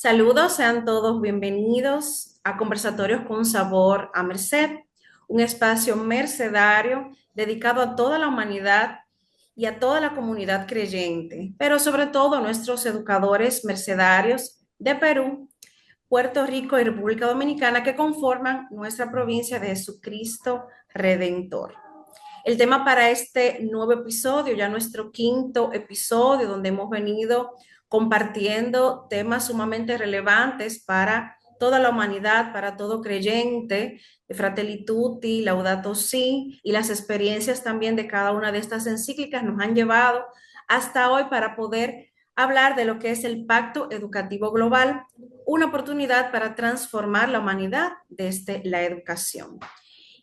Saludos, sean todos bienvenidos a Conversatorios con Sabor a Merced, un espacio mercedario dedicado a toda la humanidad y a toda la comunidad creyente, pero sobre todo a nuestros educadores mercedarios de Perú, Puerto Rico y República Dominicana que conforman nuestra provincia de Jesucristo Redentor. El tema para este nuevo episodio, ya nuestro quinto episodio, donde hemos venido compartiendo temas sumamente relevantes para toda la humanidad, para todo creyente, de Fratelli Tutti, Laudato Si, y las experiencias también de cada una de estas encíclicas nos han llevado hasta hoy para poder hablar de lo que es el Pacto Educativo Global, una oportunidad para transformar la humanidad desde la educación.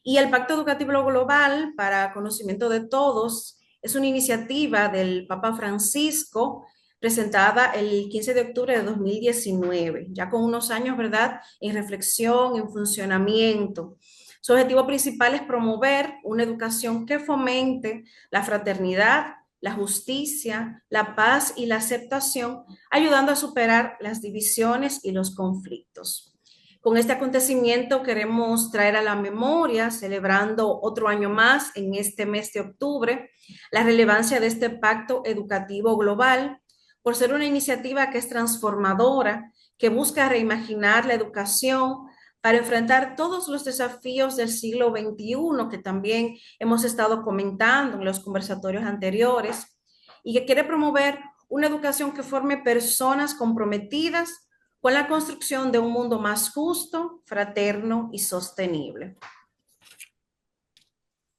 Y el Pacto Educativo Global para Conocimiento de Todos es una iniciativa del Papa Francisco presentada el 15 de octubre de 2019, ya con unos años, ¿verdad?, en reflexión, en funcionamiento. Su objetivo principal es promover una educación que fomente la fraternidad, la justicia, la paz y la aceptación, ayudando a superar las divisiones y los conflictos. Con este acontecimiento queremos traer a la memoria, celebrando otro año más en este mes de octubre, la relevancia de este pacto educativo global por ser una iniciativa que es transformadora, que busca reimaginar la educación para enfrentar todos los desafíos del siglo XXI que también hemos estado comentando en los conversatorios anteriores y que quiere promover una educación que forme personas comprometidas con la construcción de un mundo más justo, fraterno y sostenible.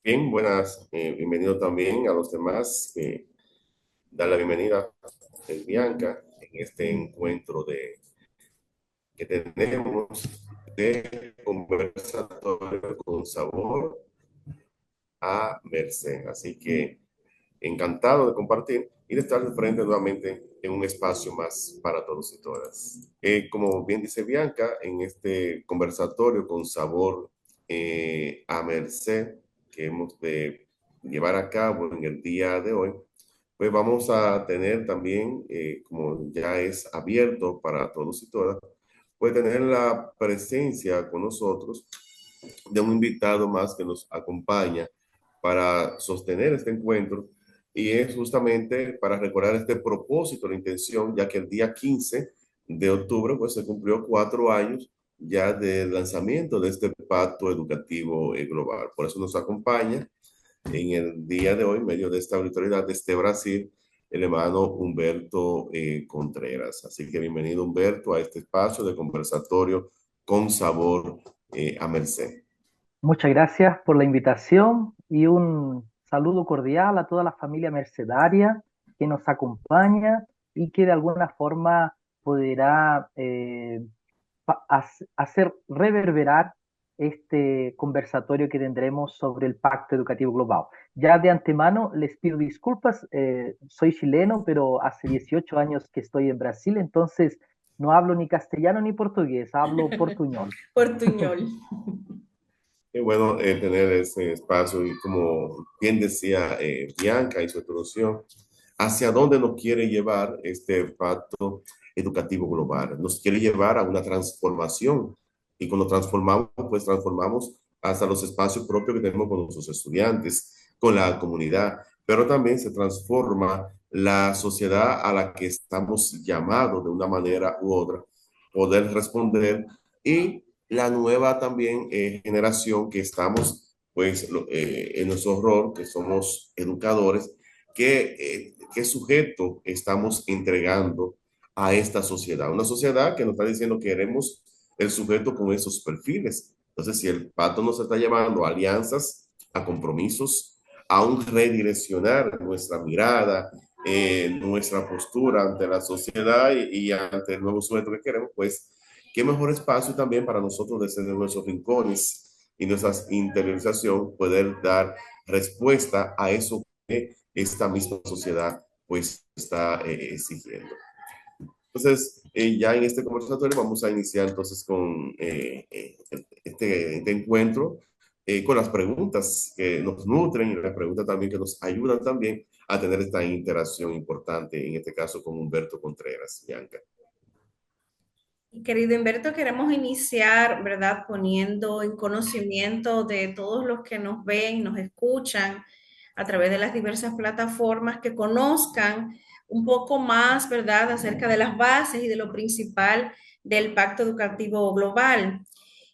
Bien, buenas, bienvenido también a los demás. Dar la bienvenida a Bianca en este encuentro que tenemos de conversatorio con sabor a Merced. Así que encantado de compartir y de estar de frente nuevamente en un espacio más para todos y todas. Como bien dice Bianca, en este conversatorio con sabor a Merced que hemos de llevar a cabo en el día de hoy, pues vamos a tener también, como ya es abierto para todos y todas, pues tener la presencia con nosotros de un invitado más que nos acompaña para sostener este encuentro y es justamente para recordar este propósito, la intención, ya que el día 15 de octubre pues se cumplió 4 años ya del lanzamiento de este pacto educativo global. Por eso nos acompaña en el día de hoy, en medio de esta autoridad desde Brasil, el hermano Humberto Contreras. Así que bienvenido Humberto a este espacio de conversatorio con sabor a Merced. Muchas gracias por la invitación y un saludo cordial a toda la familia mercedaria que nos acompaña y que de alguna forma podrá hacer reverberar este conversatorio que tendremos sobre el Pacto Educativo Global. Ya de antemano les pido disculpas, soy chileno, pero hace 18 años que estoy en Brasil, entonces no hablo ni castellano ni portugués, hablo portuñol. Portuñol. Qué bueno tener ese espacio y como bien decía Bianca y su introducción, hacia dónde nos quiere llevar este pacto educativo global. Nos quiere llevar a una transformación y cuando transformamos, pues transformamos hasta los espacios propios que tenemos con nuestros estudiantes, con la comunidad, pero también se transforma la sociedad a la que estamos llamados de una manera u otra, poder responder y la nueva también generación que estamos, pues, en nuestro rol, que somos educadores, qué sujeto estamos entregando a esta sociedad. Una sociedad que nos está diciendo que queremos el sujeto con esos perfiles. Entonces, si el pacto nos está llevando a alianzas, a compromisos, a un redireccionar nuestra mirada, nuestra postura ante la sociedad y ante el nuevo sujeto que queremos, pues qué mejor espacio también para nosotros desde nuestros rincones y nuestra interiorización poder dar respuesta a eso que esta misma sociedad pues está exigiendo. Entonces, ya en este conversatorio vamos a iniciar entonces con este encuentro, con las preguntas que nos nutren y las preguntas también que nos ayudan también a tener esta interacción importante, en este caso con Humberto Contreras, Bianca. Y querido Humberto, queremos iniciar, ¿verdad? Poniendo en conocimiento de todos los que nos ven, nos escuchan a través de las diversas plataformas, que conozcan un poco más, ¿verdad?, acerca de las bases y de lo principal del Pacto Educativo Global.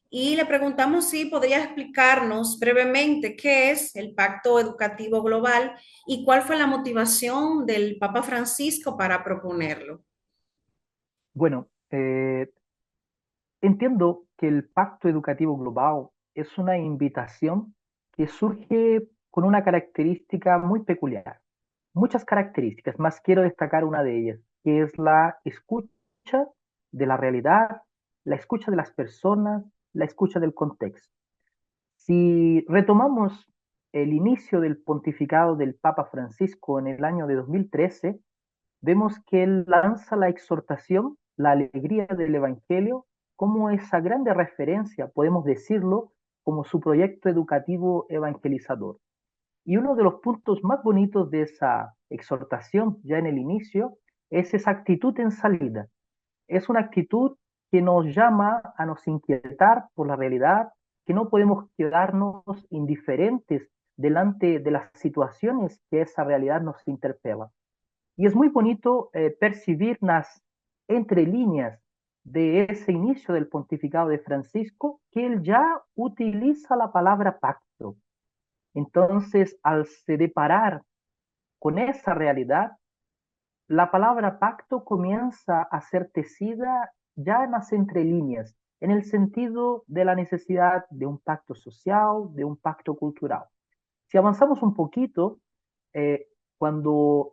Y le preguntamos si podría explicarnos brevemente qué es el Pacto Educativo Global y cuál fue la motivación del Papa Francisco para proponerlo. Bueno, entiendo que el Pacto Educativo Global es una invitación que surge con una característica muy peculiar. Muchas características, más quiero destacar una de ellas, que es la escucha de la realidad, la escucha de las personas, la escucha del contexto. Si retomamos el inicio del pontificado del Papa Francisco en el año de 2013, vemos que él lanza la exhortación, la alegría del Evangelio, como esa grande referencia, podemos decirlo, como su proyecto educativo evangelizador. Y uno de los puntos más bonitos de esa exhortación, ya en el inicio, es esa actitud en salida. Es una actitud que nos llama a nos inquietar por la realidad, que no podemos quedarnos indiferentes delante de las situaciones que esa realidad nos interpela. Y es muy bonito percibir las entre líneas de ese inicio del pontificado de Francisco que él ya utiliza la palabra pacto. Entonces, al se deparar con esa realidad, la palabra pacto comienza a ser tecida ya en las entrelíneas, en el sentido de la necesidad de un pacto social, de un pacto cultural. Si avanzamos un poquito, eh, cuando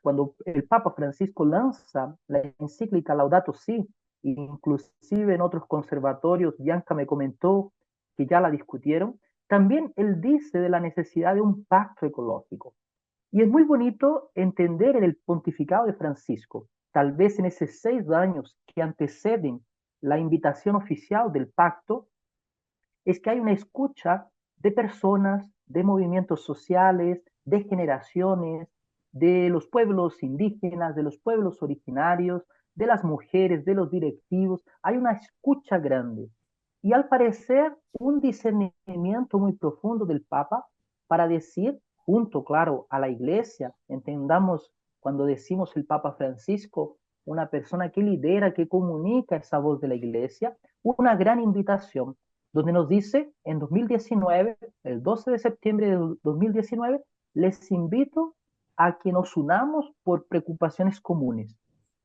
cuando el Papa Francisco lanza la encíclica Laudato Si, inclusive en otros conservatorios, Bianca me comentó que ya la discutieron, también él dice de la necesidad de un pacto ecológico. Y es muy bonito entender en el pontificado de Francisco, tal vez en esos 6 años que anteceden la invitación oficial del pacto, es que hay una escucha de personas, de movimientos sociales, de generaciones, de los pueblos indígenas, de los pueblos originarios, de las mujeres, de los directivos. Hay una escucha grande. Y al parecer, un discernimiento muy profundo del Papa para decir, junto, claro, a la Iglesia, entendamos cuando decimos el Papa Francisco, una persona que lidera, que comunica esa voz de la Iglesia, una gran invitación donde nos dice en 2019, el 12 de septiembre de 2019, les invito a que nos unamos por preocupaciones comunes.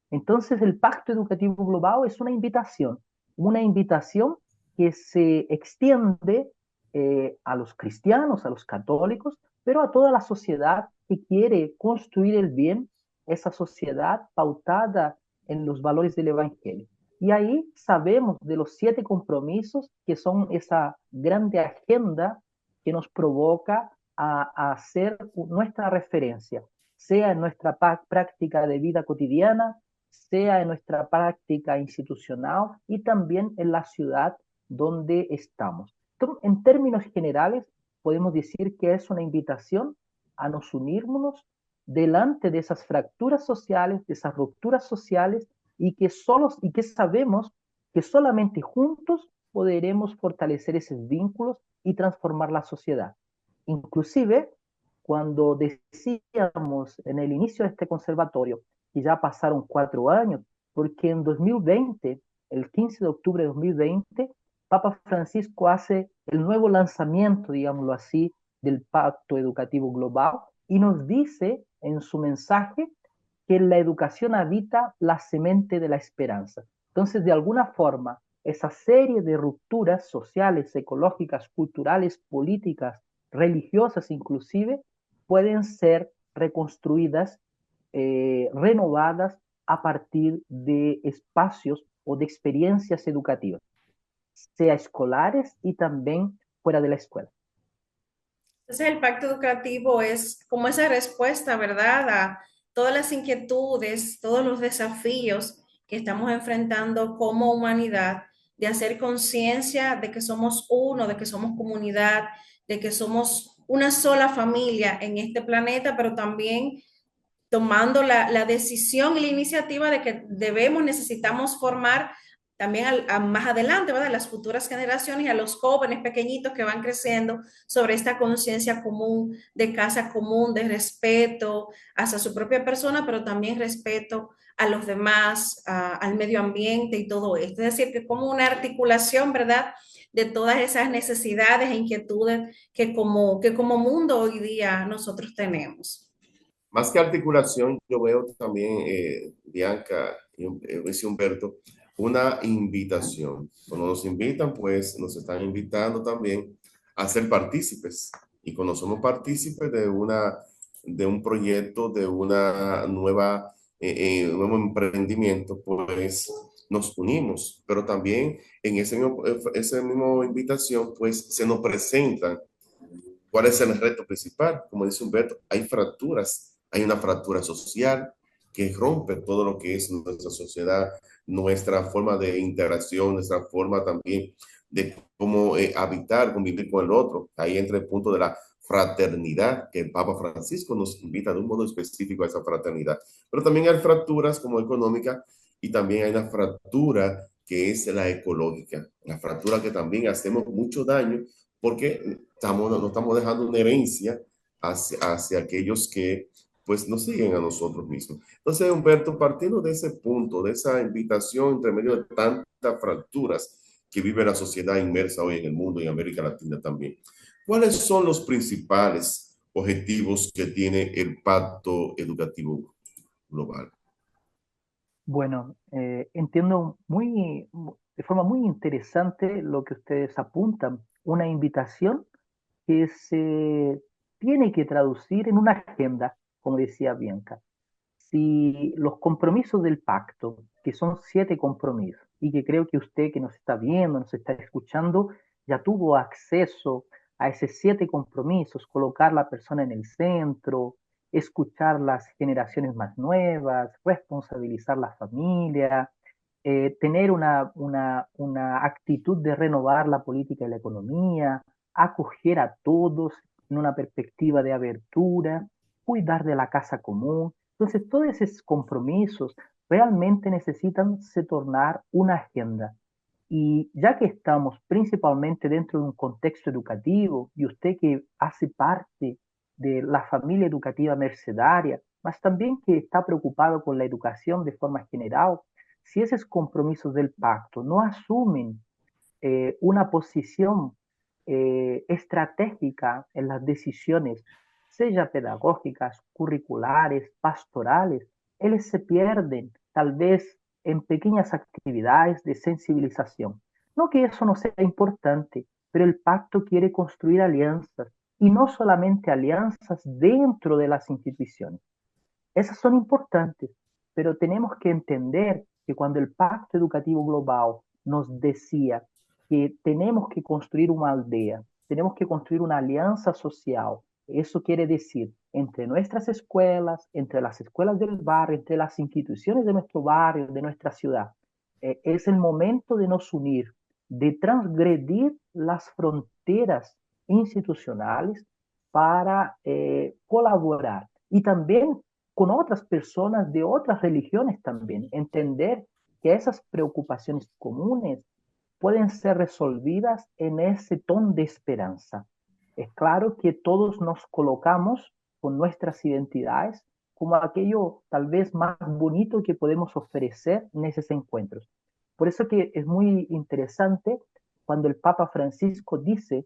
Entonces, el Pacto Educativo Global es una invitación que se extiende a los cristianos, a los católicos, pero a toda la sociedad que quiere construir el bien, esa sociedad pautada en los valores del Evangelio. Y ahí sabemos de los 7 compromisos que son esa grande agenda que nos provoca a hacer nuestra referencia, sea en nuestra práctica de vida cotidiana, sea en nuestra práctica institucional y también en la ciudad donde estamos. Entonces, en términos generales, podemos decir que es una invitación a nos unirnos delante de esas fracturas sociales, de esas rupturas sociales y que sabemos que solamente juntos podremos fortalecer esos vínculos y transformar la sociedad. Inclusive, cuando decíamos en el inicio de este conservatorio que ya pasaron 4 años, porque en 2020, el 15 de octubre de 2020, Papa Francisco hace el nuevo lanzamiento, digámoslo así, del Pacto Educativo Global y nos dice en su mensaje que en la educación habita la semente de la esperanza. Entonces, de alguna forma, esa serie de rupturas sociales, ecológicas, culturales, políticas, religiosas inclusive, pueden ser reconstruidas, renovadas a partir de espacios o de experiencias educativas, sea escolares y también fuera de la escuela. Entonces, el pacto educativo es como esa respuesta, ¿verdad?, a todas las inquietudes, todos los desafíos que estamos enfrentando como humanidad, de hacer conciencia de que somos uno, de que somos comunidad, de que somos una sola familia en este planeta, pero también tomando la decisión y la iniciativa de que necesitamos formar también más adelante, ¿verdad? Las futuras generaciones y a los jóvenes pequeñitos que van creciendo sobre esta conciencia común de casa común, de respeto hacia su propia persona, pero también respeto a los demás, al medio ambiente y todo esto. Es decir, que como una articulación, ¿verdad? De todas esas necesidades e inquietudes que como mundo hoy día nosotros tenemos. Más que articulación, yo veo también, Bianca y Humberto, una invitación. Cuando nos invitan, pues nos están invitando también a ser partícipes. Y cuando somos partícipes de un proyecto, de una nuevo emprendimiento, pues nos unimos. Pero también en esa misma invitación, pues se nos presentan cuál es el reto principal. Como dice Humberto, hay fracturas, hay una fractura social que rompe todo lo que es nuestra sociedad, nuestra forma de integración, nuestra forma también de cómo habitar, convivir con el otro. Ahí entra el punto de la fraternidad, que el Papa Francisco nos invita de un modo específico a esa fraternidad. Pero también hay fracturas como económica y también hay una fractura que es la ecológica, la fractura que también hacemos mucho daño porque nos estamos dejando una herencia hacia aquellos que pues nos siguen a nosotros mismos. Entonces, Humberto, partiendo de ese punto, de esa invitación entre medio de tantas fracturas que vive la sociedad inmersa hoy en el mundo y en América Latina también, ¿cuáles son los principales objetivos que tiene el Pacto Educativo Global? Bueno, entiendo de forma muy interesante lo que ustedes apuntan, una invitación que se tiene que traducir en una agenda, como decía Bianca. Si los compromisos del pacto, que son 7 compromisos, y que creo que usted que nos está viendo, nos está escuchando, ya tuvo acceso a esos 7 compromisos, colocar la persona en el centro, escuchar las generaciones más nuevas, responsabilizar la familia, tener una actitud de renovar la política y la economía, acoger a todos en una perspectiva de abertura, cuidar de la casa común. Entonces, todos esos compromisos realmente necesitan se tornar una agenda. Y ya que estamos principalmente dentro de un contexto educativo, y usted que hace parte de la familia educativa mercedaria, mas también que está preocupado con la educación de forma general, si esos compromisos del pacto no asumen una posición estratégica en las decisiones, sea pedagógicas, curriculares, pastorales, ellos se pierden tal vez en pequeñas actividades de sensibilización. No que eso no sea importante, pero el pacto quiere construir alianzas y no solamente alianzas dentro de las instituciones. Esas son importantes, pero tenemos que entender que cuando el Pacto Educativo Global nos decía que tenemos que construir una aldea, tenemos que construir una alianza social, eso quiere decir entre nuestras escuelas, entre las escuelas del barrio, entre las instituciones de nuestro barrio, de nuestra ciudad. Es el momento de nos unir, de transgredir las fronteras institucionales para colaborar. Y también con otras personas de otras religiones también, entender que esas preocupaciones comunes pueden ser resolvidas en ese tono de esperanza. Es claro que todos nos colocamos con nuestras identidades como aquello tal vez más bonito que podemos ofrecer en esos encuentros. Por eso que es muy interesante cuando el Papa Francisco dice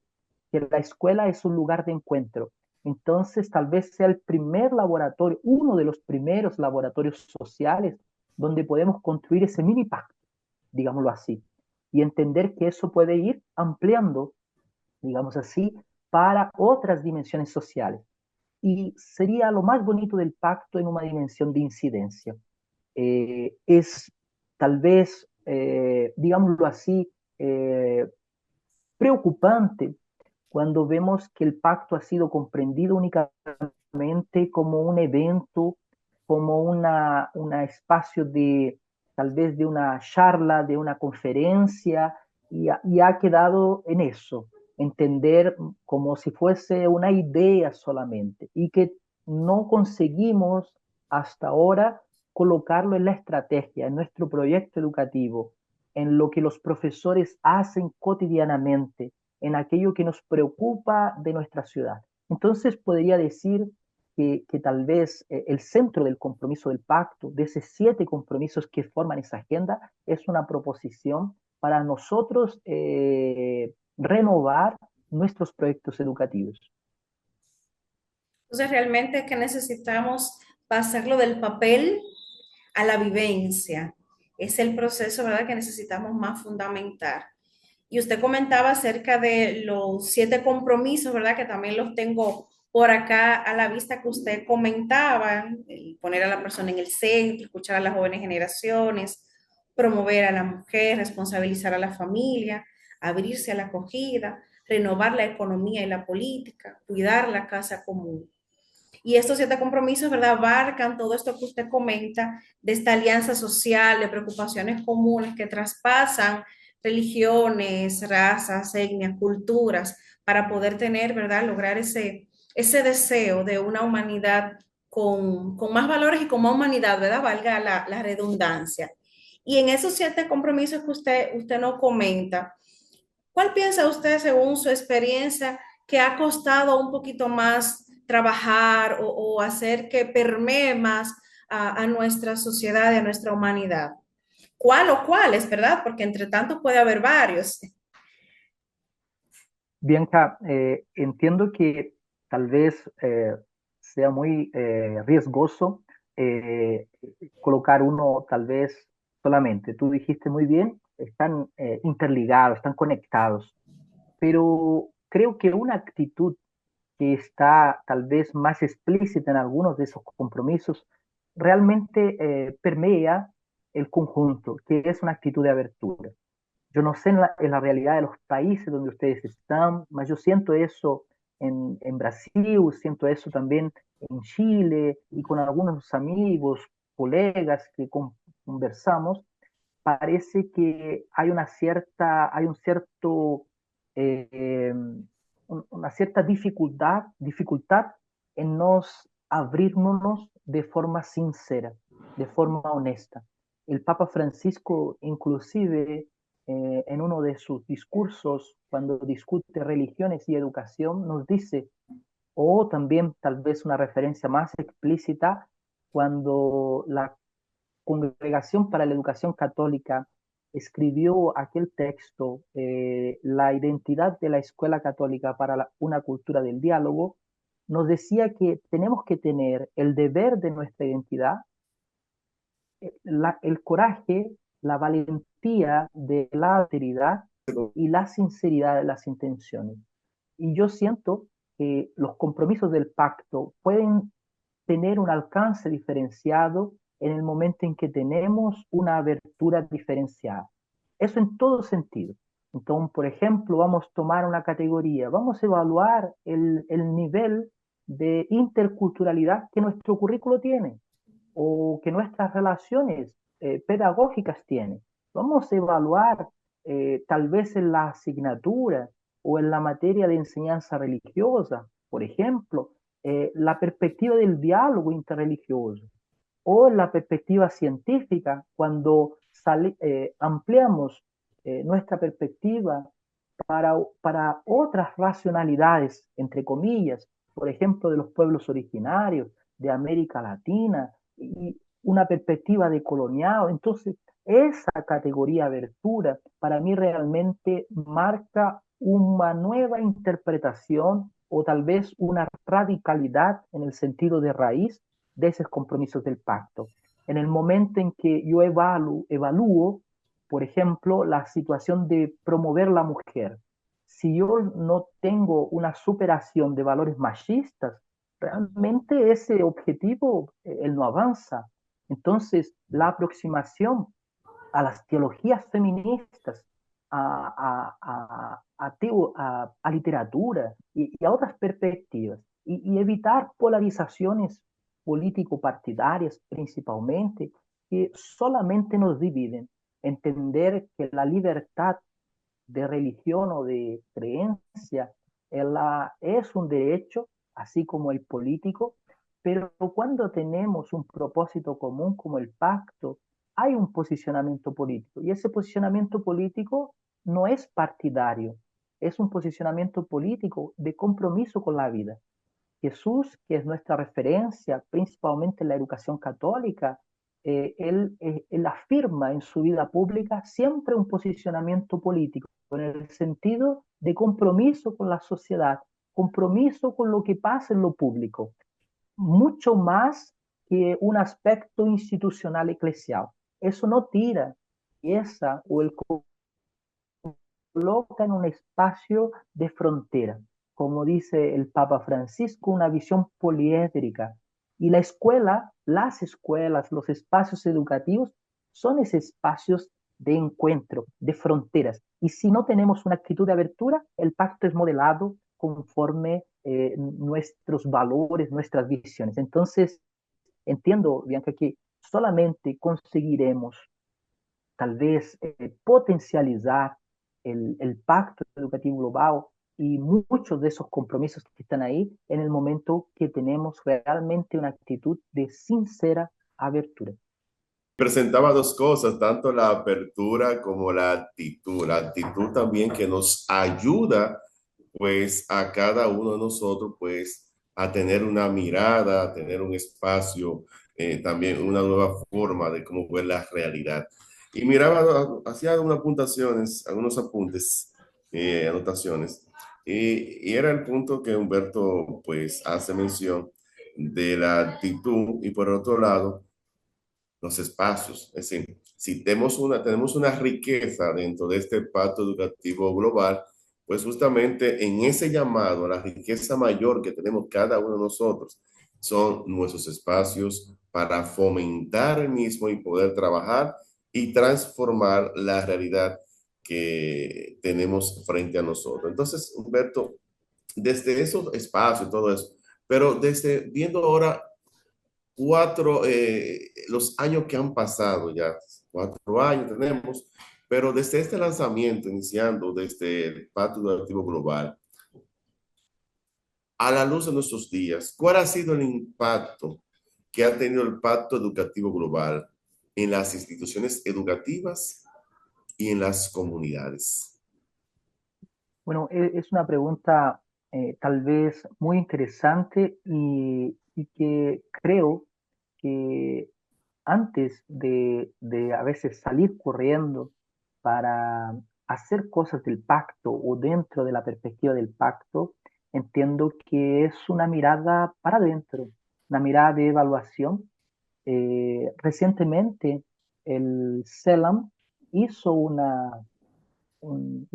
que la escuela es un lugar de encuentro. Entonces, tal vez sea el primer laboratorio, uno de los primeros laboratorios sociales donde podemos construir ese mini pacto, digámoslo así, y entender que eso puede ir ampliando, digamos así, para otras dimensiones sociales. Y sería lo más bonito del pacto en una dimensión de incidencia. Es tal vez, digámoslo así, preocupante cuando vemos que el pacto ha sido comprendido únicamente como un evento, como una espacio de tal vez de una charla, de una conferencia, y ha quedado en eso, entender como si fuese una idea solamente, y que no conseguimos hasta ahora colocarlo en la estrategia, en nuestro proyecto educativo, en lo que los profesores hacen cotidianamente, en aquello que nos preocupa de nuestra ciudad. Entonces podría decir que tal vez el centro del compromiso del pacto, de esos 7 compromisos que forman esa agenda, es una proposición para nosotros renovar nuestros proyectos educativos. Entonces, realmente que necesitamos pasarlo del papel a la vivencia. Es el proceso, ¿verdad?, que necesitamos más fundamentar. Y usted comentaba acerca de los 7 compromisos, ¿verdad?, que también los tengo por acá a la vista que usted comentaba, el poner a la persona en el centro, escuchar a las jóvenes generaciones, promover a la mujer, responsabilizar a la familia, abrirse a la acogida, renovar la economía y la política, cuidar la casa común. Y estos 7 compromisos, ¿verdad?, abarcan todo esto que usted comenta, de esta alianza social, de preocupaciones comunes que traspasan religiones, razas, etnias, culturas, para poder tener, ¿verdad?, lograr ese deseo de una humanidad con más valores y con más humanidad, ¿verdad?, valga la redundancia. Y en esos 7 compromisos que usted nos comenta, ¿cuál piensa usted, según su experiencia, que ha costado un poquito más trabajar o hacer que permee más a nuestra sociedad y a nuestra humanidad? ¿Cuál o cuáles, verdad? Porque entre tanto puede haber varios. Bianca, entiendo que tal vez sea muy riesgoso eh, colocar uno tal vez solamente. Tú dijiste muy bien, están interligados, están conectados, pero creo que una actitud que está tal vez más explícita en algunos de esos compromisos realmente permea el conjunto, que es una actitud de abertura. Yo no sé en la realidad de los países donde ustedes están, mas yo siento eso en Brasil, siento eso también en Chile y con algunos amigos, colegas que conversamos, parece que hay hay un cierto, eh, una cierta dificultad en nos abrirnos de forma sincera, de forma honesta. El Papa Francisco, inclusive, en uno de sus discursos, cuando discute religiones y educación, nos dice, o también tal vez una referencia más explícita, cuando la Congregación para la Educación Católica escribió aquel texto, La identidad de la Escuela Católica para una cultura del diálogo, nos decía que tenemos que tener el deber de nuestra identidad, el coraje, la valentía de la alteridad y la sinceridad de las intenciones. Y yo siento que los compromisos del pacto pueden tener un alcance diferenciado en el momento en que tenemos una abertura diferenciada. Eso en todo sentido. Entonces, por ejemplo, vamos a tomar una categoría, vamos a evaluar el nivel de interculturalidad que nuestro currículo tiene o que nuestras relaciones pedagógicas tienen. Vamos a evaluar tal vez en la asignatura o en la materia de enseñanza religiosa, por ejemplo, la perspectiva del diálogo interreligioso o en la perspectiva científica, cuando ampliamos nuestra perspectiva para otras racionalidades, entre comillas, por ejemplo, de los pueblos originarios, de América Latina, y una perspectiva de coloniado. Entonces, esa categoría de abertura para mí realmente marca una nueva interpretación o tal vez una radicalidad en el sentido de raíz de esos compromisos del pacto. En el momento en que yo evalúo, por ejemplo, la situación de promover la mujer, si yo no tengo una superación de valores machistas, realmente ese objetivo él no avanza. Entonces, la aproximación a las teologías feministas, a literatura y a otras perspectivas, y evitar polarizaciones político-partidarias principalmente, que solamente nos dividen. Entender que la libertad de religión o de creencia es un derecho, así como el político, pero cuando tenemos un propósito común como el pacto, hay un posicionamiento político y ese posicionamiento político no es partidario, es un posicionamiento político de compromiso con la vida. Jesús, que es nuestra referencia, principalmente en la educación católica, él afirma en su vida pública siempre un posicionamiento político, en el sentido de compromiso con la sociedad, compromiso con lo que pasa en lo público, mucho más que un aspecto institucional eclesial. Eso no tira esa o el coloca en un espacio de frontera, como dice el Papa Francisco, una visión poliédrica. Y la escuela, las escuelas, los espacios educativos son esos espacios de encuentro, de fronteras. Y si no tenemos una actitud de abertura, el pacto es modelado conforme nuestros valores, nuestras visiones. Entonces, entiendo, Bianca, que solamente conseguiremos tal vez potencializar pacto educativo global y muchos de esos compromisos que están ahí en el momento que tenemos realmente una actitud de sincera abertura. Presentaba dos cosas, tanto la apertura como la actitud. La actitud también que nos ayuda, pues, a cada uno de nosotros, pues, a tener una mirada, a tener un espacio, también una nueva forma de cómo ver la realidad. Y miraba, hacía unas puntuaciones, algunos apuntes, anotaciones, y era el punto que Humberto, pues, hace mención de la actitud y por otro lado, los espacios. Es decir, si tenemos una riqueza dentro de este pacto educativo global, pues justamente en ese llamado, la riqueza mayor que tenemos cada uno de nosotros son nuestros espacios para fomentar el mismo y poder trabajar y transformar la realidad que tenemos frente a nosotros. Entonces, Humberto, desde esos espacios y todo eso, pero desde viendo ahora los años que han pasado ya, 4 años tenemos, pero desde este lanzamiento, iniciando desde el Pacto Educativo Global, a la luz de nuestros días, ¿cuál ha sido el impacto que ha tenido el Pacto Educativo Global en las instituciones educativas y en las comunidades? Bueno, es una pregunta tal vez muy interesante y que creo que antes de a veces salir corriendo para hacer cosas del pacto o dentro de la perspectiva del pacto, entiendo que es una mirada para adentro, una mirada de evaluación. Recientemente el CELAM hizo un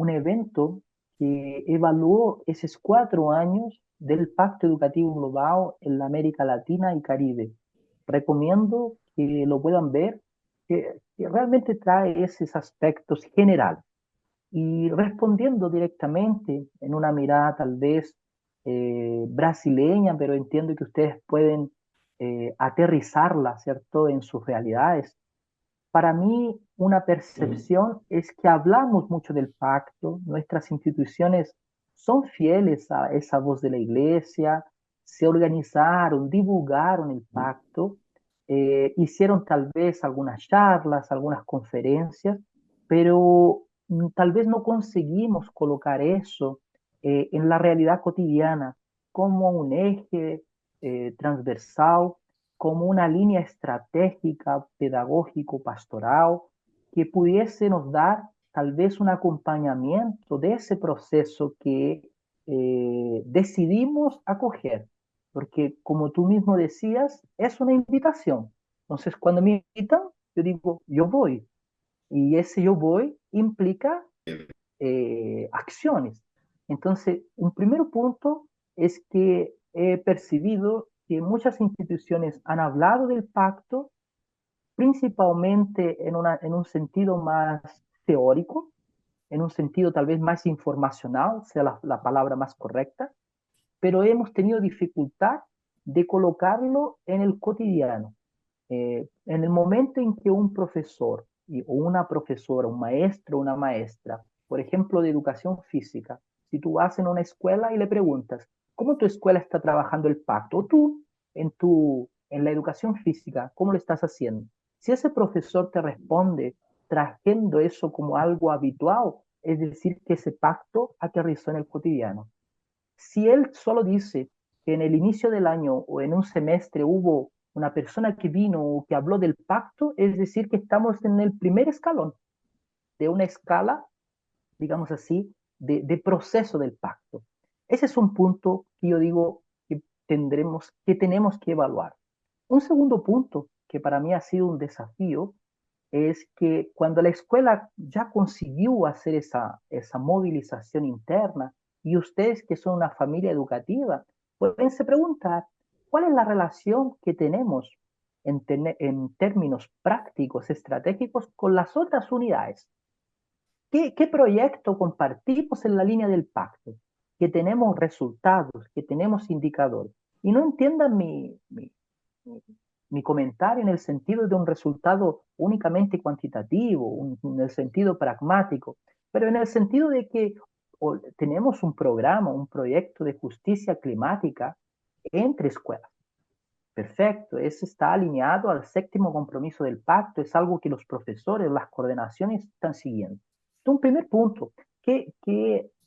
evento que evaluó esos 4 años del Pacto Educativo Global en la América Latina y Caribe. Recomiendo que lo puedan ver, que realmente trae esos aspectos generales. Y respondiendo directamente en una mirada tal vez brasileña, pero entiendo que ustedes pueden aterrizarla, ¿cierto?, en sus realidades. Para mí, una percepción es que hablamos mucho del pacto, nuestras instituciones son fieles a esa voz de la iglesia, se organizaron, divulgaron el pacto, hicieron tal vez algunas charlas, algunas conferencias, pero tal vez no conseguimos colocar eso en la realidad cotidiana como un eje transversal, como una línea estratégica, pedagógico, pastoral, que pudiese nos dar tal vez un acompañamiento de ese proceso que decidimos acoger. Porque como tú mismo decías, es una invitación. Entonces, cuando me invitan, yo digo, yo voy. Y ese yo voy implica acciones. Entonces, un primer punto es que he percibido que muchas instituciones han hablado del pacto, principalmente en un sentido más teórico, en un sentido tal vez más informacional, sea la palabra más correcta, pero hemos tenido dificultad de colocarlo en el cotidiano. En el momento en que un profesor o una profesora, un maestro o una maestra, por ejemplo, de educación física, si tú vas en una escuela y le preguntas, ¿cómo tu escuela está trabajando el pacto? O tú, en la educación física, ¿cómo lo estás haciendo? Si ese profesor te responde trayendo eso como algo habitual, es decir, que ese pacto aterrizó en el cotidiano. Si él solo dice que en el inicio del año o en un semestre hubo una persona que vino o que habló del pacto, es decir, que estamos en el primer escalón de una escala, digamos así, de proceso del pacto. Ese es un punto que yo digo que tenemos que evaluar. Un segundo punto que para mí ha sido un desafío es que cuando la escuela ya consiguió hacer esa movilización interna y ustedes que son una familia educativa, pueden se preguntar, ¿cuál es la relación que tenemos en términos prácticos, estratégicos, con las otras unidades? ¿Qué proyecto compartimos en la línea del pacto? Que tenemos resultados, que tenemos indicadores. Y no entiendan mi comentario en el sentido de un resultado únicamente cuantitativo, en el sentido pragmático, pero en el sentido de que tenemos un programa, un proyecto de justicia climática entre escuelas. Perfecto, eso está alineado al séptimo compromiso del pacto, es algo que los profesores, las coordinaciones están siguiendo. Entonces, un primer punto, ¿qué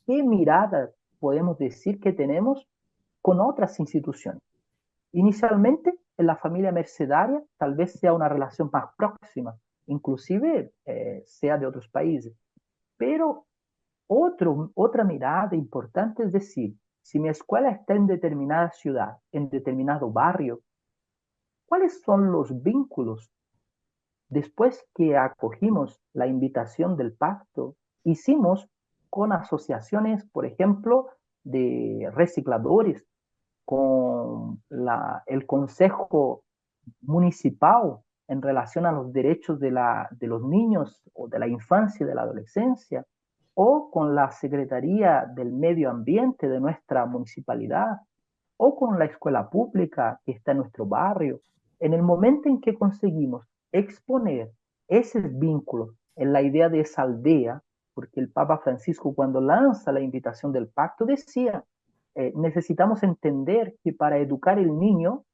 mirada podemos decir que tenemos con otras instituciones? Inicialmente, en la familia mercedaria, tal vez sea una relación más próxima, inclusive sea de otros países, pero otra mirada importante es decir, si mi escuela está en determinada ciudad, en determinado barrio, ¿cuáles son los vínculos? Después que acogimos la invitación del pacto, hicimos con asociaciones, por ejemplo, de recicladores, con el Consejo Municipal en relación a los derechos de los niños o de la infancia y de la adolescencia, o con la Secretaría del Medio Ambiente de nuestra municipalidad, o con la escuela pública que está en nuestro barrio. En el momento en que conseguimos exponer ese vínculo en la idea de esa aldea, porque el Papa Francisco cuando lanza la invitación del pacto decía, necesitamos entender que para educar el niño,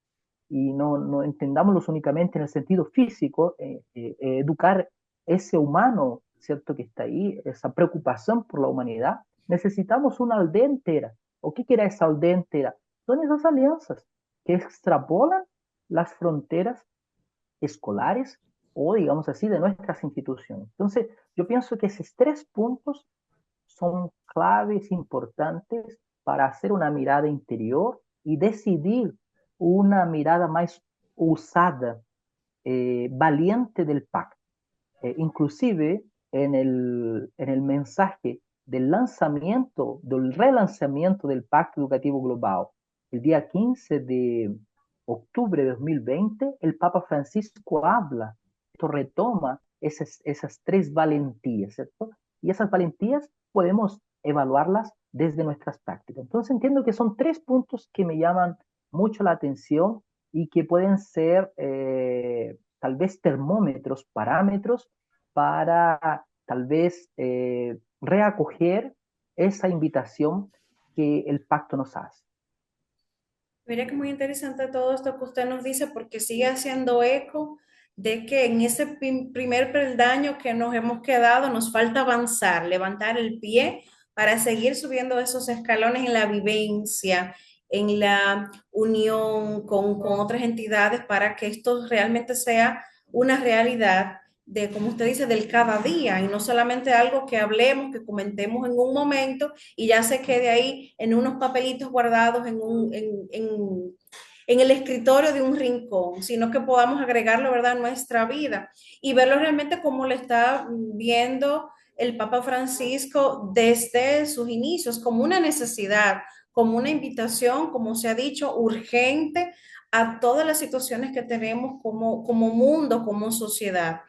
y no entendámoslo únicamente en el sentido físico, educar ese humano, ¿cierto? Que está ahí, esa preocupación por la humanidad, necesitamos una aldea entera. ¿O qué quiere esa aldea entera? Son esas alianzas que extrapolan las fronteras escolares o, digamos así, de nuestras instituciones. Entonces, yo pienso que esos tres puntos son claves importantes para hacer una mirada interior y decidir una mirada más usada, valiente del pacto. Inclusive en el mensaje del lanzamiento, del relanzamiento del Pacto Educativo Global, el día 15 de octubre de 2020, el Papa Francisco habla, esto retoma esas tres valentías, ¿cierto? Y esas valentías podemos evaluarlas desde nuestras prácticas. Entonces entiendo que son tres puntos que me llaman mucho la atención y que pueden ser tal vez termómetros, parámetros para tal vez reacoger esa invitación que el pacto nos hace. Mira que muy interesante todo esto que usted nos dice porque sigue haciendo eco de que en ese primer peldaño que nos hemos quedado nos falta avanzar, levantar el pie para seguir subiendo esos escalones en la vivencia, en la unión con otras entidades para que esto realmente sea una realidad de, como usted dice, del cada día y no solamente algo que hablemos, que comentemos en un momento y ya se quede ahí en unos papelitos guardados en el escritorio de un rincón, sino que podamos agregarlo, ¿verdad?, a nuestra vida y verlo realmente como lo está viendo el Papa Francisco desde sus inicios, como una necesidad, como una invitación, como se ha dicho, urgente a todas las situaciones que tenemos como mundo, como sociedad,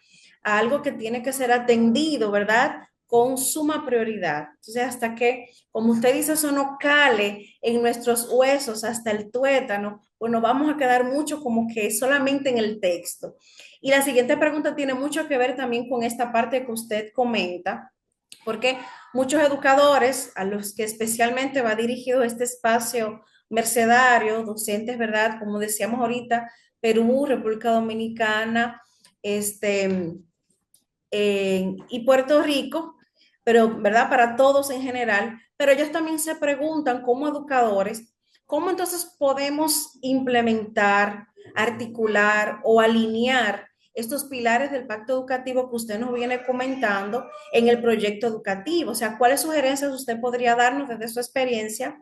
a algo que tiene que ser atendido, ¿verdad? Con suma prioridad. Entonces, hasta que, como usted dice, eso no cale en nuestros huesos hasta el tuétano, bueno, vamos a quedar mucho como que solamente en el texto. Y la siguiente pregunta tiene mucho que ver también con esta parte que usted comenta, porque muchos educadores a los que especialmente va dirigido este espacio mercedarios, docentes, ¿verdad? Como decíamos ahorita, Perú, República Dominicana, este, y Puerto Rico, pero, ¿verdad? Para todos en general, pero ellos también se preguntan como educadores, ¿cómo entonces podemos implementar, articular o alinear estos pilares del pacto educativo que usted nos viene comentando en el proyecto educativo? O sea, ¿cuáles sugerencias usted podría darnos desde su experiencia?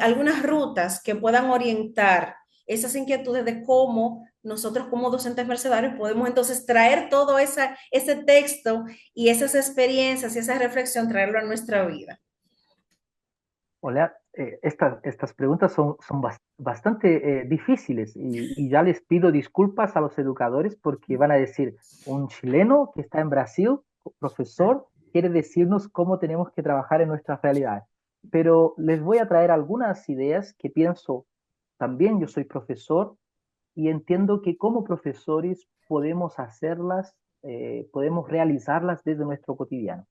Algunas rutas que puedan orientar esas inquietudes de cómo nosotros como docentes mercedarios podemos entonces traer todo ese texto y esas experiencias y esa reflexión, traerlo a nuestra vida. Hola, estas preguntas son bastante difíciles y ya les pido disculpas a los educadores porque van a decir, un chileno que está en Brasil, profesor, quiere decirnos cómo tenemos que trabajar en nuestra realidad. Pero les voy a traer algunas ideas que pienso, también yo soy profesor y entiendo que como profesores podemos hacerlas, podemos realizarlas desde nuestro cotidiano.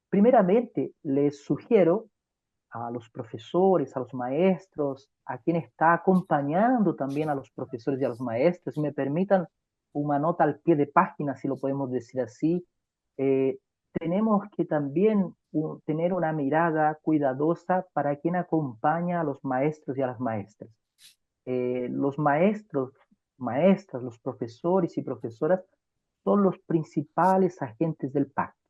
Primeramente, les sugiero a los profesores, a los maestros, a quien está acompañando también a los profesores y a los maestros, y me permitan una nota al pie de página, si lo podemos decir así, eh, tenemos que también tener una mirada cuidadosa para quien acompaña a los maestros y a las maestras. Los maestros, maestras, los profesores y profesoras son los principales agentes del pacto.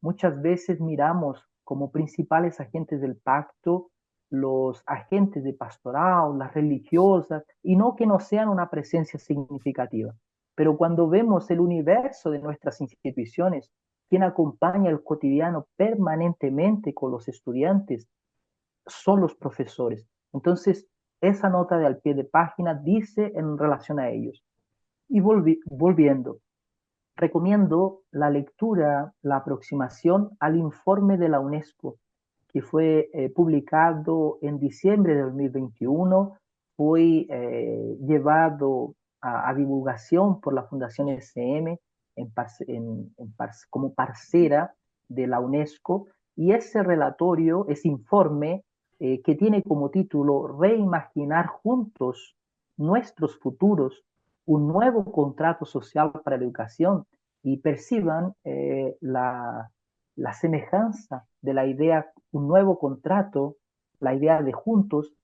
Muchas veces miramos como principales agentes del pacto los agentes de pastoral, las religiosas, y no que no sean una presencia significativa. Pero cuando vemos el universo de nuestras instituciones, quien acompaña el cotidiano permanentemente con los estudiantes son los profesores. Entonces, esa nota de al pie de página dice en relación a ellos. Y volviendo, recomiendo la lectura, la aproximación al informe de la UNESCO, que fue publicado en diciembre de 2021, fue llevado a divulgación por la Fundación SM como parcera de la UNESCO, y ese relatorio, ese informe, que tiene como título Reimaginar juntos nuestros futuros, un nuevo contrato social para la educación, y perciban la semejanza de la idea, un nuevo contrato, la idea de juntos,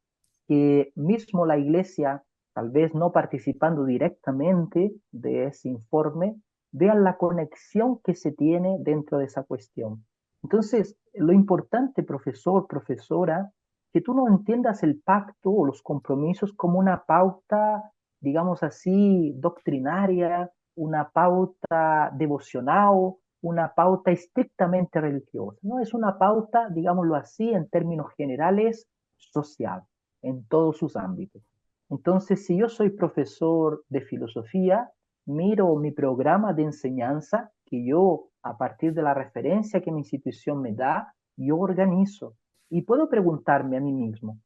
que mismo la Iglesia, tal vez no participando directamente de ese informe, vean la conexión que se tiene dentro de esa cuestión. Entonces, lo importante, profesor, profesora, que tú no entiendas el pacto o los compromisos como una pauta, digamos así, doctrinaria, una pauta devocional, una pauta estrictamente religiosa. No es una pauta, digámoslo así, en términos generales, social, en todos sus ámbitos. Entonces, si yo soy profesor de filosofía, miro mi programa de enseñanza que yo, a partir de la referencia que mi institución me da, yo organizo. Y puedo preguntarme a mí mismo,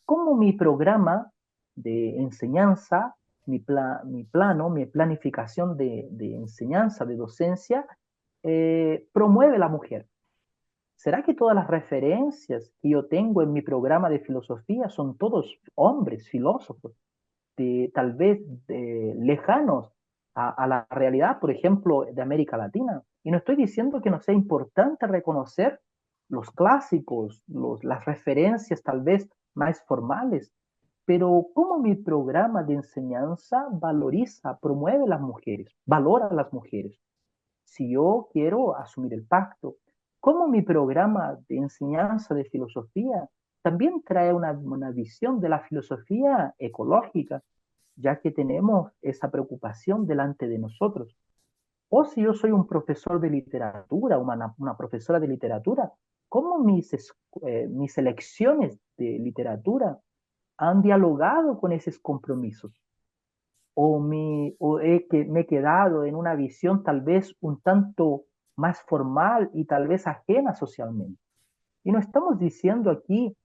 ¿cómo mi programa de enseñanza, mi plano, mi planificación de enseñanza, de docencia, promueve la mujer? ¿Será que todas las referencias que yo tengo en mi programa de filosofía son todos hombres, filósofos, tal vez lejanos a la realidad, por ejemplo, de América Latina? Y no estoy diciendo que no sea importante reconocer los clásicos, las referencias tal vez más formales, pero ¿cómo mi programa de enseñanza valoriza, promueve las mujeres, valora a las mujeres? Si yo quiero asumir el pacto, ¿cómo mi programa de enseñanza de filosofía también trae una visión de la filosofía ecológica, ya que tenemos esa preocupación delante de nosotros? O si yo soy un profesor de literatura, una profesora de literatura, ¿cómo mis elecciones de literatura han dialogado con esos compromisos? O me he quedado en una visión tal vez un tanto más formal y tal vez ajena socialmente. Y no estamos diciendo aquí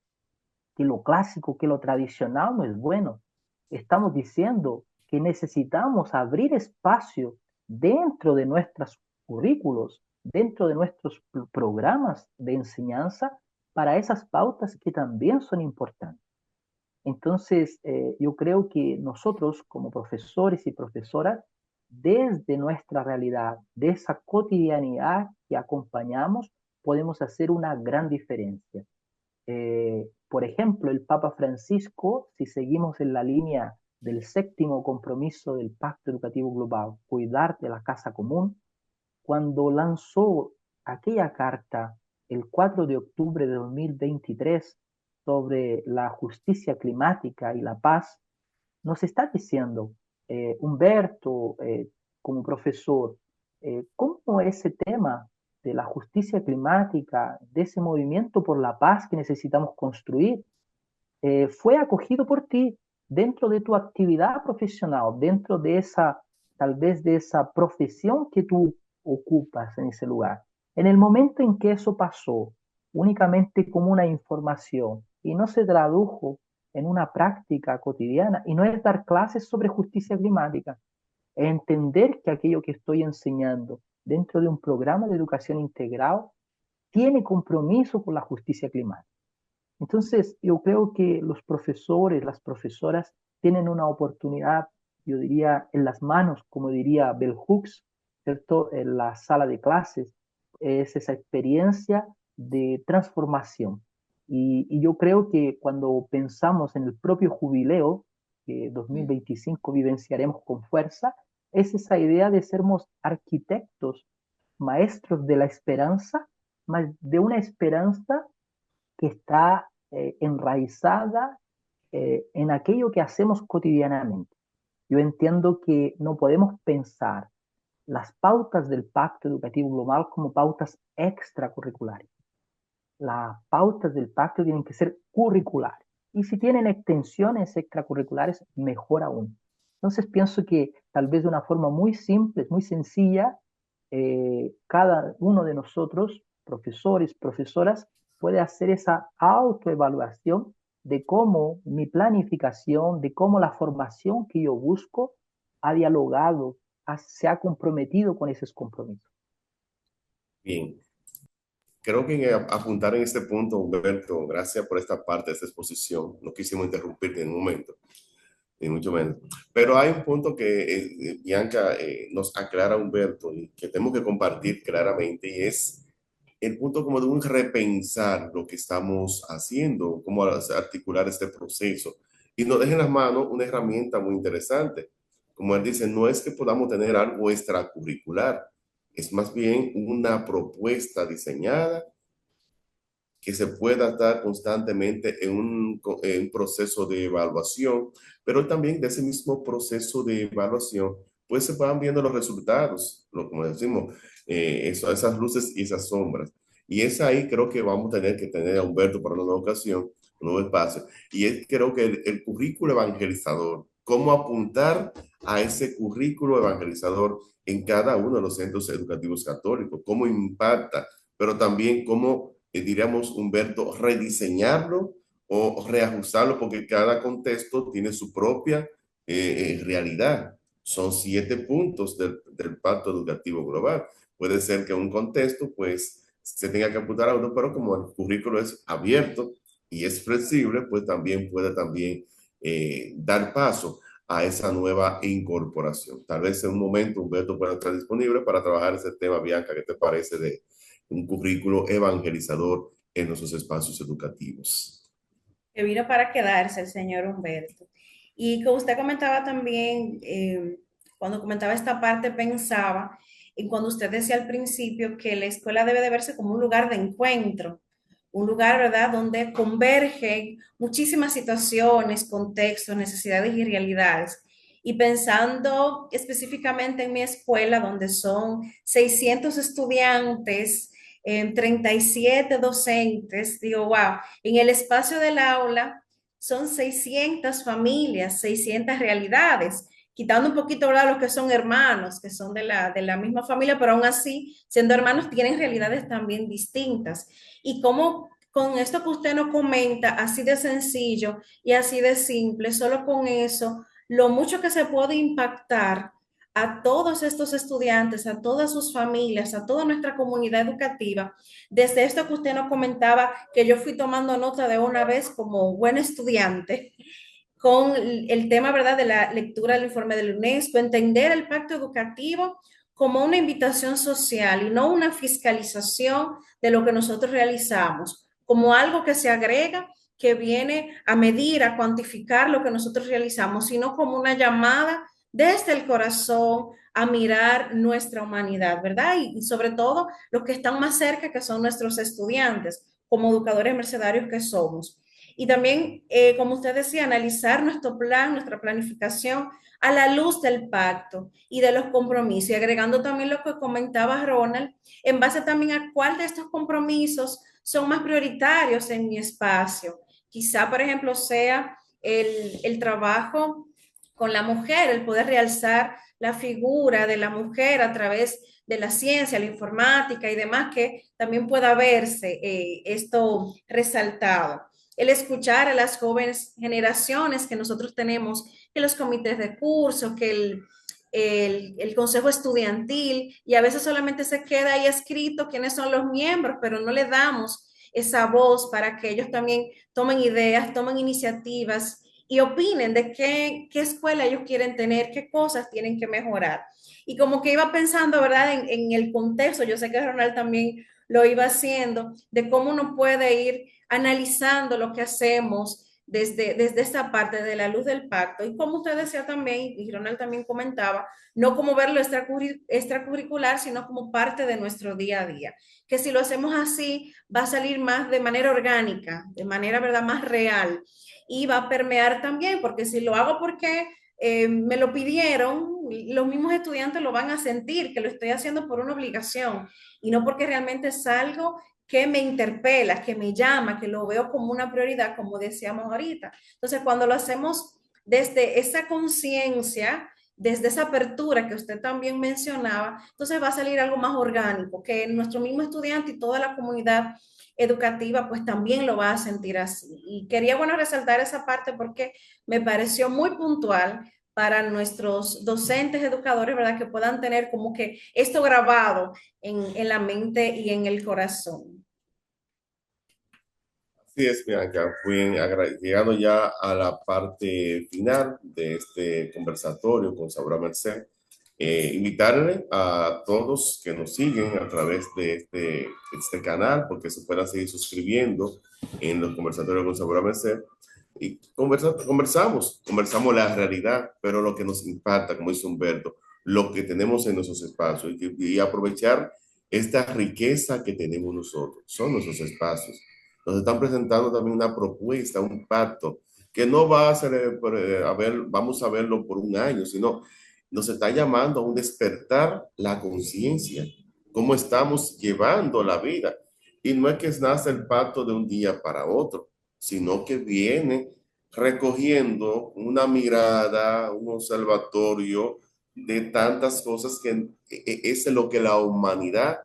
que lo clásico, que lo tradicional no es bueno. Estamos diciendo que necesitamos abrir espacio dentro de nuestros currículos, dentro de nuestros programas de enseñanza, para esas pautas que también son importantes. Entonces, yo creo que nosotros como profesores y profesoras, desde nuestra realidad, de esa cotidianidad que acompañamos, podemos hacer una gran diferencia. Por ejemplo, el Papa Francisco, si seguimos en la línea del séptimo compromiso del Pacto Educativo Global, cuidar de la casa común, cuando lanzó aquella carta el 4 de octubre de 2023 sobre la justicia climática y la paz, nos está diciendo, Humberto, como profesor, cómo ese tema de la justicia climática, de ese movimiento por la paz que necesitamos construir, fue acogido por ti dentro de tu actividad profesional, dentro de esa, tal vez de esa profesión que tú ocupas en ese lugar. En el momento en que eso pasó, únicamente como una información y no se tradujo en una práctica cotidiana, y no es dar clases sobre justicia climática, es entender que aquello que estoy enseñando dentro de un programa de educación integral tiene compromiso con la justicia climática. Entonces, yo creo que los profesores, las profesoras tienen una oportunidad, yo diría, en las manos, como diría Bell Hooks, ¿cierto? En la sala de clases, es esa experiencia de transformación. Y yo creo que cuando pensamos en el propio jubileo, que 2025 vivenciaremos con fuerza, es esa idea de sermos arquitectos, maestros de la esperanza, más de una esperanza que está enraizada en aquello que hacemos cotidianamente. Yo entiendo que no podemos pensar las pautas del Pacto Educativo Global como pautas extracurriculares. Las pautas del pacto tienen que ser curriculares. Y si tienen extensiones extracurriculares, mejor aún. Entonces pienso que tal vez de una forma muy simple, muy sencilla, cada uno de nosotros, profesores, profesoras, puede hacer esa autoevaluación de cómo mi planificación, de cómo la formación que yo busco ha dialogado, se ha comprometido con esos compromisos. Bien, creo que apuntar en este punto, Humberto, gracias por esta parte de esta exposición. No quisimos interrumpirte en un momento, ni mucho menos. Pero hay un punto que Bianca nos aclara, Humberto, y que tenemos que compartir claramente, y es el punto como de un repensar lo que estamos haciendo, cómo articular este proceso. Y nos deja en las manos una herramienta muy interesante. Como él dice, no es que podamos tener algo extracurricular, es más bien una propuesta diseñada que se pueda estar constantemente en un proceso de evaluación, pero también de ese mismo proceso de evaluación, pues se van viendo los resultados, como decimos, esas luces y esas sombras. Y es ahí creo que vamos a tener que tener a Humberto para una nueva ocasión, un nuevo espacio. Y es creo que el currículo evangelizador, cómo apuntar a ese currículo evangelizador en cada uno de los centros educativos católicos, cómo impacta, pero también cómo diríamos, Humberto, rediseñarlo o reajustarlo, porque cada contexto tiene su propia realidad. Son 7 puntos del Pacto Educativo Global. Puede ser que un contexto, pues, se tenga que apuntar a uno, pero como el currículo es abierto y es flexible, pues también puede también dar paso a esa nueva incorporación. Tal vez en un momento Humberto pueda estar disponible para trabajar ese tema. Bianca, ¿qué te parece de un currículo evangelizador en nuestros espacios educativos? Que vino para quedarse el señor Humberto. Y como usted comentaba también, cuando comentaba esta parte, pensaba en cuando usted decía al principio que la escuela debe de verse como un lugar de encuentro, un lugar, ¿verdad?, donde convergen muchísimas situaciones, contextos, necesidades y realidades. Y pensando específicamente en mi escuela, donde son 600 estudiantes, 37 docentes, digo, wow, en el espacio del aula son 600 familias, 600 realidades, quitando un poquito ahora los que son hermanos, que son de la misma familia, pero aún así, siendo hermanos, tienen realidades también distintas. Y cómo con esto que usted nos comenta, así de sencillo y así de simple, solo con eso, lo mucho que se puede impactar a todos estos estudiantes, a todas sus familias, a toda nuestra comunidad educativa, desde esto que usted nos comentaba, que yo fui tomando nota de una vez como buen estudiante, con el tema, ¿verdad?, de la lectura del informe del UNESCO, entender el pacto educativo como una invitación social y no una fiscalización de lo que nosotros realizamos, como algo que se agrega, que viene a medir, a cuantificar lo que nosotros realizamos, sino como una llamada desde el corazón a mirar nuestra humanidad, ¿verdad? Y sobre todo los que están más cerca, que son nuestros estudiantes, como educadores mercedarios que somos. Y también, como usted decía, analizar nuestro plan, nuestra planificación a la luz del pacto y de los compromisos. Y agregando también lo que comentaba Ronald, en base también a cuál de estos compromisos son más prioritarios en mi espacio. Quizá, por ejemplo, sea el trabajo con la mujer, el poder realzar la figura de la mujer a través de la ciencia, la informática y demás, que también pueda verse esto resaltado. El escuchar a las jóvenes generaciones que nosotros tenemos, que los comités de curso, que el consejo estudiantil, y a veces solamente se queda ahí escrito quiénes son los miembros, pero no le damos esa voz para que ellos también tomen ideas, tomen iniciativas y opinen de qué escuela ellos quieren tener, qué cosas tienen que mejorar. Y como que iba pensando, ¿verdad?, en el contexto, yo sé que Ronald también lo iba haciendo, de cómo uno puede ir analizando lo que hacemos desde esta parte de la luz del pacto. Y como usted decía también, y Ronald también comentaba, no como verlo extracurricular, sino como parte de nuestro día a día. Que si lo hacemos así, va a salir más de manera orgánica, de manera, ¿verdad?, más real. Y va a permear también, porque si lo hago porque me lo pidieron, los mismos estudiantes lo van a sentir, que lo estoy haciendo por una obligación y no porque realmente es algo que me interpela, que me llama, que lo veo como una prioridad, como decíamos ahorita. Entonces, cuando lo hacemos desde esa conciencia, desde esa apertura que usted también mencionaba, entonces va a salir algo más orgánico, que nuestro mismo estudiante y toda la comunidad educativa pues también lo va a sentir así. Y quería, bueno, resaltar esa parte porque me pareció muy puntual para nuestros docentes, educadores, ¿verdad? Que puedan tener como que esto grabado en la mente y en el corazón. Así es, Bianca. Llegando ya a la parte final de este conversatorio con Sabra Merced, invitarle a todos que nos siguen a través de este canal, porque se puedan seguir suscribiendo en los conversatorios con Sabra Merced. Y conversamos la realidad, pero lo que nos impacta, como dice Humberto, lo que tenemos en nuestros espacios y aprovechar esta riqueza que tenemos nosotros, son nuestros espacios. Nos están presentando también una propuesta, un pacto, que no va a ser, vamos a verlo por un año, sino nos está llamando a un despertar la conciencia, cómo estamos llevando la vida. Y no es que nace el pacto de un día para otro, sino que viene recogiendo una mirada, un observatorio de tantas cosas que es lo que la humanidad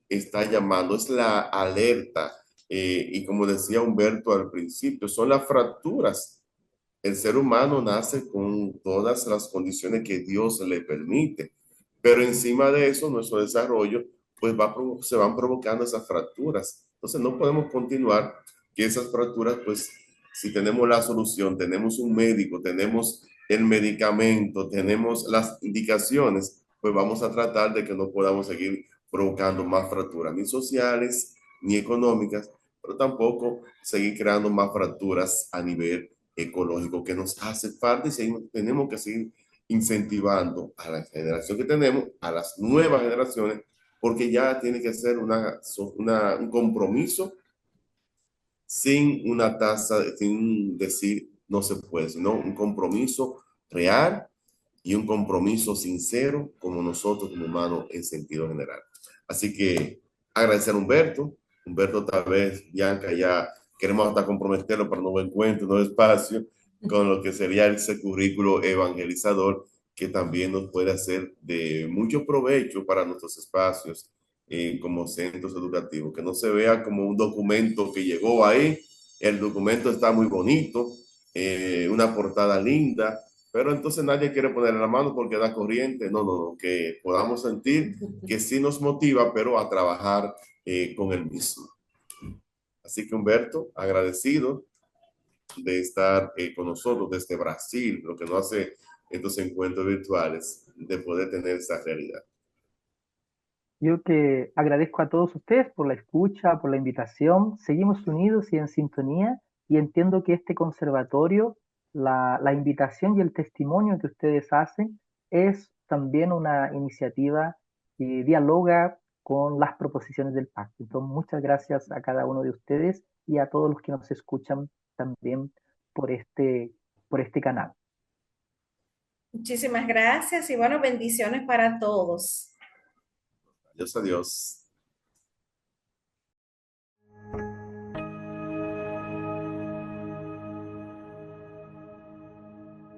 está llamando, es la alerta. Y como decía Humberto al principio, son las fracturas. El ser humano nace con todas las condiciones que Dios le permite, pero encima de eso, nuestro desarrollo, pues se van provocando esas fracturas. Entonces no podemos continuar que esas fracturas, pues si tenemos la solución, tenemos un médico, tenemos el medicamento, tenemos las indicaciones, pues vamos a tratar de que no podamos seguir provocando más fracturas, ni sociales, ni económicas, pero tampoco seguir creando más fracturas a nivel ecológico que nos hace falta y tenemos que seguir incentivando a la generación que tenemos, a las nuevas generaciones, porque ya tiene que ser un compromiso sin una tasa, sin decir no se puede, sino un compromiso real y un compromiso sincero como nosotros como humanos en sentido general. Así que agradecer a Humberto. Humberto, tal vez, Bianca, ya queremos hasta comprometerlo para un nuevo encuentro, un nuevo espacio, con lo que sería ese currículo evangelizador que también nos puede hacer de mucho provecho para nuestros espacios como centros educativos, que no se vea como un documento que llegó ahí. El documento está muy bonito, una portada linda, pero entonces nadie quiere poner la mano porque da corriente. No, no, no, que podamos sentir que sí nos motiva, pero a trabajar con el mismo. Así que Humberto, agradecido de estar con nosotros desde Brasil, lo que nos hace estos encuentros virtuales, de poder tener esa realidad. Yo que agradezco a todos ustedes por la escucha, por la invitación. Seguimos unidos y en sintonía y entiendo que este conservatorio, la invitación y el testimonio que ustedes hacen es también una iniciativa que dialoga con las proposiciones del pacto. Entonces, muchas gracias a cada uno de ustedes y a todos los que nos escuchan también por por este canal. Muchísimas gracias y bueno, bendiciones para todos. Adiós, adiós.